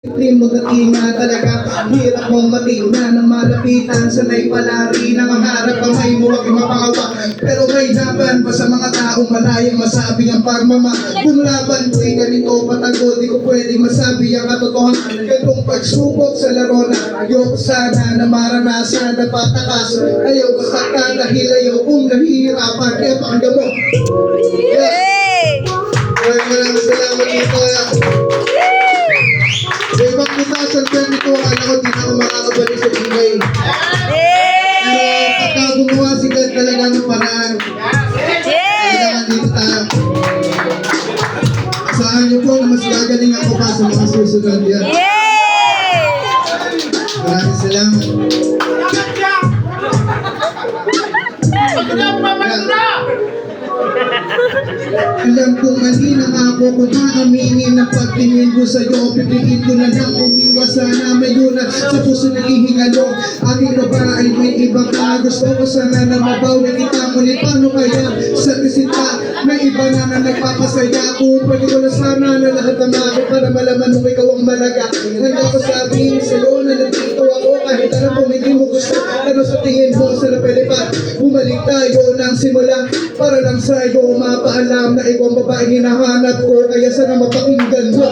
Primo dating nga talaga, hirap mong matingnan na malapitan. Sanay palari na mangarap ang may muwag mapangawa. Pero may laban pa sa mga taong malayang masabi ang pagmama. Kung laban ko'y ganito patago, di ko pwedeng masabi ang katotohanan. Ganitong pagsubok sa laro na ayaw ko sana na maranasan na patakas. Ayaw ko sakta dahil ayaw kong nahihirapan. Kaya pakinggan mo. Maraming salamat dito. Sa ibang butasan ganito, alam ko di na ako makakabalik sa ingay. Pero pagka gumawa si God talaga ng paraan, kailangan dito tayo. Saan niyo po na mas gagaling ako pa sa mga susunod yan. Maraming salamat. Alam kong mali na ako kung aaminin ang pagtingin ko sa'yo. Pipigil ko na lang umiwas, sana may gulat sa puso naghihingalo. Aking babae may ibang ka, gusto ko sana na mabawi kita. Ngunit paano kaya sa tisinta may iba na nagpapasaya. Kung pwede ko na sana na lahat ng ako para malaman mo ikaw ang malaga. Handa ko sabihin sa'yo na nandito ako kahit alam kung hindi mo gusto. Ano sa tingin mo, sana pwede pa bumalik tayo ng simula para lang sa'yo mapaalam na ikaw ang babaeng hinahanap ko. Kaya sana mapakinggan mo.